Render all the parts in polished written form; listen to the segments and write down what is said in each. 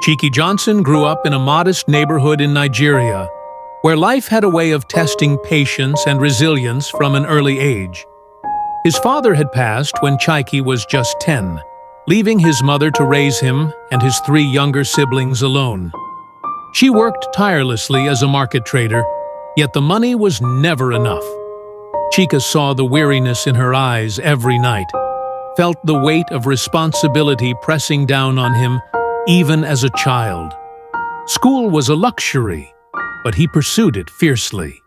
Chike Johnson grew up in a modest neighborhood in Nigeria, where life had a way of testing patience and resilience from an early age. His father had passed when Chike was just 10, leaving his mother to raise him and his 3 younger siblings alone. She worked tirelessly as a market trader, yet the money was never enough. Chike saw the weariness in her eyes every night, felt the weight of responsibility pressing down on him even as a child. School was a luxury, but he pursued it fiercely.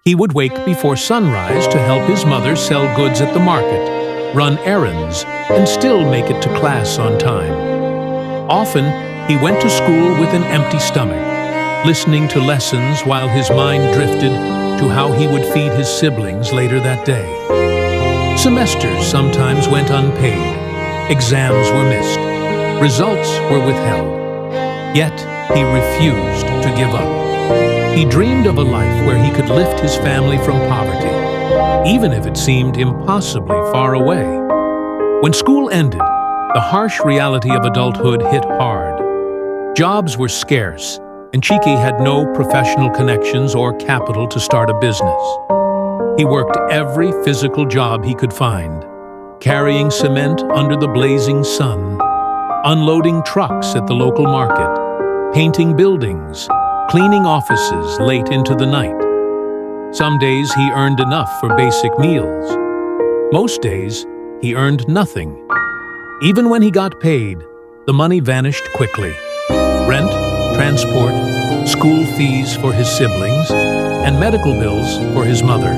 He would wake before sunrise to help his mother sell goods at the market, run errands, and still make it to class on time. Often, he went to school with an empty stomach, listening to lessons while his mind drifted to how he would feed his siblings later that day. Semesters sometimes went unpaid, exams were missed, results were withheld. Yet, he refused to give up. He dreamed of a life where he could lift his family from poverty, even if it seemed impossibly far away. When school ended, the harsh reality of adulthood hit hard. Jobs were scarce, and Chike had no professional connections or capital to start a business. He worked every physical job he could find, carrying cement under the blazing sun, unloading trucks at the local market, painting buildings, cleaning offices late into the night. Some days he earned enough for basic meals. Most days, he earned nothing. Even when he got paid, the money vanished quickly. Rent, transport, school fees for his siblings, and medical bills for his mother.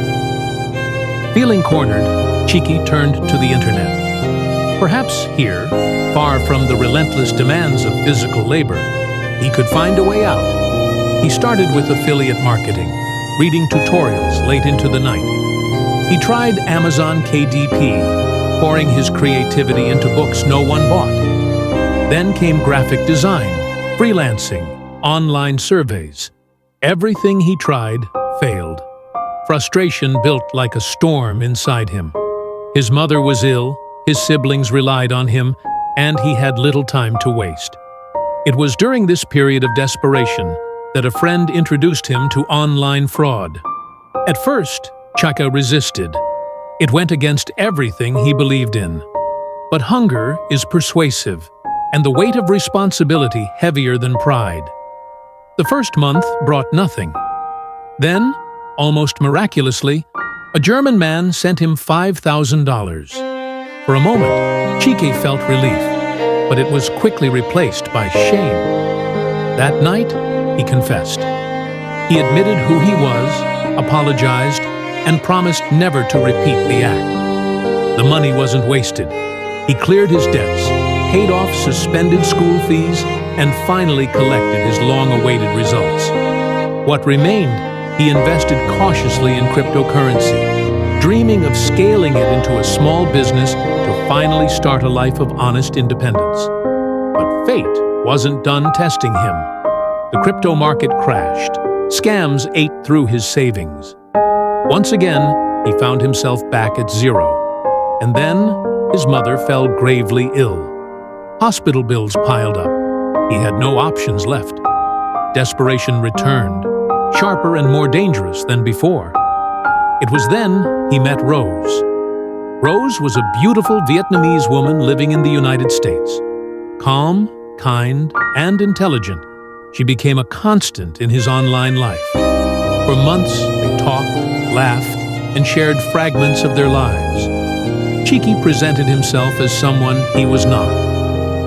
Feeling cornered, Chike turned to the internet. Perhaps here, far from the relentless demands of physical labor, he could find a way out. He started with affiliate marketing, reading tutorials late into the night. He tried Amazon KDP, pouring his creativity into books no one bought. Then came graphic design, freelancing, online surveys. Everything he tried failed. Frustration built like a storm inside him. His mother was ill, his siblings relied on him, and he had little time to waste. It was during this period of desperation that a friend introduced him to online fraud. At first, Chike resisted. It went against everything he believed in. But hunger is persuasive, and the weight of responsibility heavier than pride. The first month brought nothing. Then, almost miraculously, a German man sent him $5,000. For a moment, Chike felt relief, but it was quickly replaced by shame. That night, he confessed. He admitted who he was, apologized, and promised never to repeat the act. The money wasn't wasted. He cleared his debts, paid off suspended school fees, and finally collected his long-awaited results. What remained, he invested cautiously in cryptocurrency, dreaming of scaling it into a small business to finally start a life of honest independence. But fate wasn't done testing him. The crypto market crashed. Scams ate through his savings. Once again, he found himself back at zero. And then, his mother fell gravely ill. Hospital bills piled up. He had no options left. Desperation returned, sharper and more dangerous than before. It was then he met Rose. Rose was a beautiful Vietnamese woman living in the United States. Calm, kind, and intelligent, she became a constant in his online life. For months, they talked, laughed, and shared fragments of their lives. Chike presented himself as someone he was not,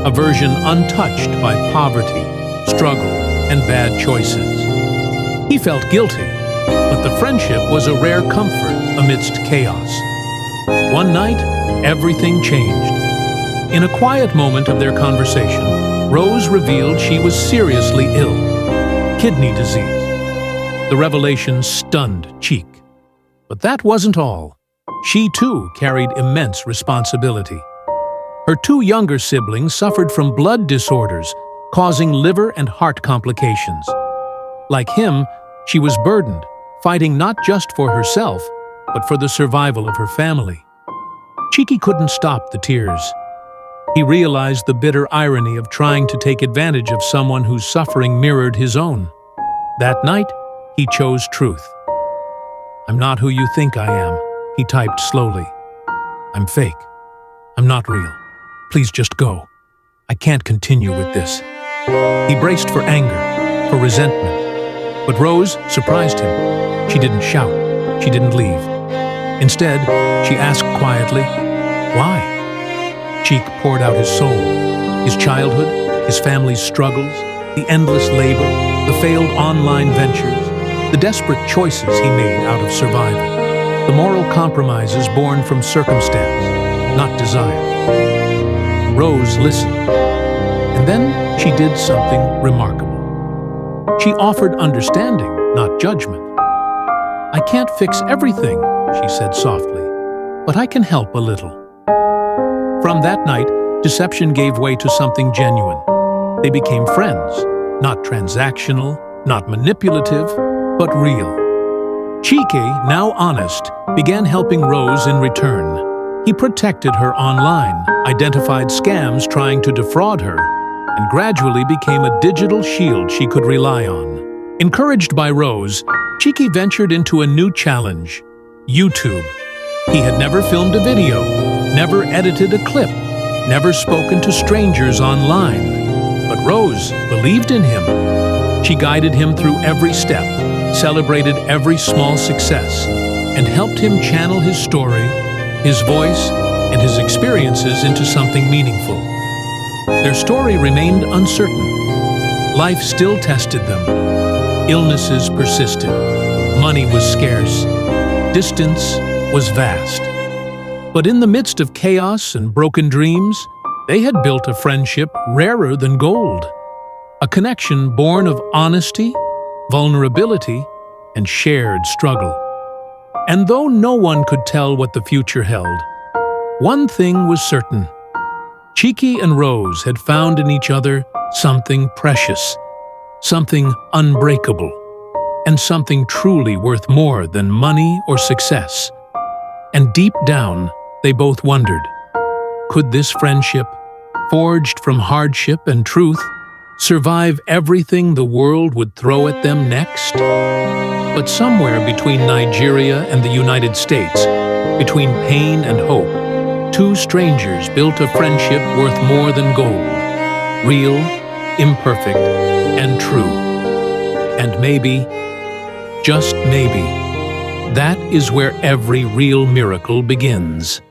a version untouched by poverty, struggle, and bad choices. He felt guilty, but the friendship was a rare comfort amidst chaos. One night, everything changed. In a quiet moment of their conversation, Rose revealed she was seriously ill, kidney disease. The revelation stunned Chike. But that wasn't all. She too carried immense responsibility. Her 2 younger siblings suffered from blood disorders, causing liver and heart complications. Like him, she was burdened, fighting not just for herself, but for the survival of her family. Chike couldn't stop the tears. He realized the bitter irony of trying to take advantage of someone whose suffering mirrored his own. That night, he chose truth. "I'm not who you think I am," he typed slowly. "I'm fake. I'm not real. Please just go. I can't continue with this." He braced for anger, for resentment. But Rose surprised him. She didn't shout. She didn't leave. Instead, she asked quietly, "Why?" Cheek poured out his soul, his childhood, his family's struggles, the endless labor, the failed online ventures, the desperate choices he made out of survival, the moral compromises born from circumstance, not desire. Rose listened, and then she did something remarkable. She offered understanding, not judgment. "I can't fix everything," she said softly, "but I can help a little." From that night, deception gave way to something genuine. They became friends, not transactional, not manipulative, but real. Cheeky, now honest, began helping Rose in return. He protected her online, identified scams trying to defraud her, and gradually became a digital shield she could rely on. Encouraged by Rose, Cheeky ventured into a new challenge: YouTube. He had never filmed a video, never edited a clip, never spoken to strangers online. But Rose believed in him. She guided him through every step, celebrated every small success, and helped him channel his story, his voice, and his experiences into something meaningful. Their story remained uncertain. Life still tested them. Illnesses persisted. Money was scarce. Distance was vast. But in the midst of chaos and broken dreams, they had built a friendship rarer than gold. A connection born of honesty, vulnerability, and shared struggle. And though no one could tell what the future held, one thing was certain. Cheeky and Rose had found in each other something precious, something unbreakable, and something truly worth more than money or success. And deep down, they both wondered, could this friendship, forged from hardship and truth, survive everything the world would throw at them next? But somewhere between Nigeria and the United States, between pain and hope, two strangers built a friendship worth more than gold, real, imperfect, and true. And maybe, just maybe, that is where every real miracle begins.